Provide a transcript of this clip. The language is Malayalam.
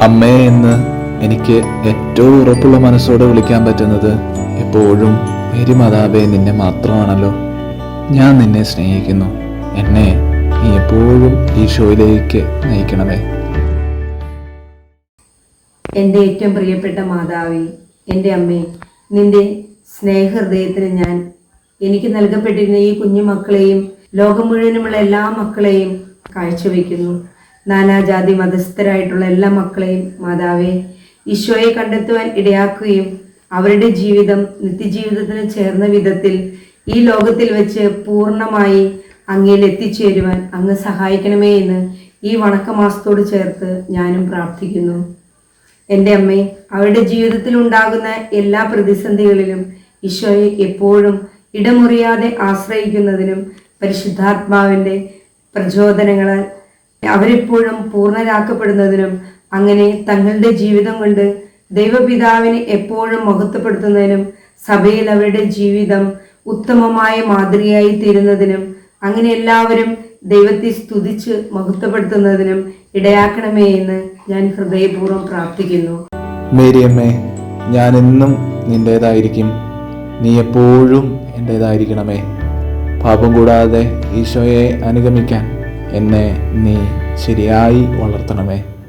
അമ്മേ എന്ന് എനിക്ക് ഏറ്റവും ഉറപ്പുള്ള മനസ്സോടെ വിളിക്കാൻ പറ്റുന്നത് എപ്പോഴും മേരി മാതാവേ നിന്നെ മാത്രമാണല്ലോ. ഞാൻ നിന്നെ സ്നേഹിക്കുന്നു. എന്നെ നീ എപ്പോഴും ഈശോയിലേക്ക് നയിക്കണമേ. എൻ്റെ ഏറ്റവും പ്രിയപ്പെട്ട മാതാവേ, എൻ്റെ അമ്മേ, നിന്റെ സ്നേഹഹൃദയത്തിന് എനിക്ക് നൽകപ്പെട്ടിരുന്ന ഈ കുഞ്ഞു മക്കളെയും ലോകം മുഴുവനുമുള്ള എല്ലാ മക്കളെയും കാഴ്ചവെക്കുന്നു. നാനാജാതി മതസ്ഥരായിട്ടുള്ള എല്ലാ മക്കളെയും മാതാവേ, ഈശോയെ കണ്ടെത്തുവാൻ ഇടയാക്കുകയും അവരുടെ ജീവിതം നിത്യജീവിതത്തിന് ചേർന്ന വിധത്തിൽ ഈ ലോകത്തിൽ വെച്ച് പൂർണ്ണമായി അങ്ങയിൽ എത്തിച്ചേരുവാൻ അങ്ങ് സഹായിക്കണമേ എന്ന് ഈ വണക്കമാസത്തോട് ചേർത്ത് ഞാനും പ്രാർത്ഥിക്കുന്നു. എൻ്റെ അമ്മേ, അവരുടെ ജീവിതത്തിൽ ഉണ്ടാകുന്ന എല്ലാ പ്രതിസന്ധികളിലും ഈശോയെ എപ്പോഴും ഇടമുറിയാതെ ആശ്രയിക്കുന്നതിനും പരിശുദ്ധാത്മാവിൻ്റെ പ്രചോദനങ്ങളാൽ അവരെപ്പോഴും പൂർണ്ണരാക്കപ്പെടുന്നതിനും അങ്ങനെ തങ്ങളുടെ ജീവിതം കൊണ്ട് ദൈവപിതാവിനെ എപ്പോഴും മഹത്വപ്പെടുത്തുന്നതിനും സഭയിൽ അവരുടെ ജീവിതം ഉത്തമമായ മാതൃകയായി തീരുന്നതിനും അങ്ങനെ എല്ലാവരും ദൈവത്തെ സ്തുതിച്ച് മഹത്വപ്പെടുത്തുന്നതിനും ഇടയാക്കണമേ എന്ന് ഞാൻ ഹൃദയപൂർവ്വം പ്രാർത്ഥിക്കുന്നു. മേരിയമ്മേ, ഞാൻ എന്നും നിന്റേതായിരിക്കും. നീ എപ്പോഴും എൻ്റേതായിരിക്കണമേ. പാപം കൂടാതെ ഈശോയെ അനുഗമിക്കാൻ എന്നെ നീ ശരിയായി വളർത്തണമേ.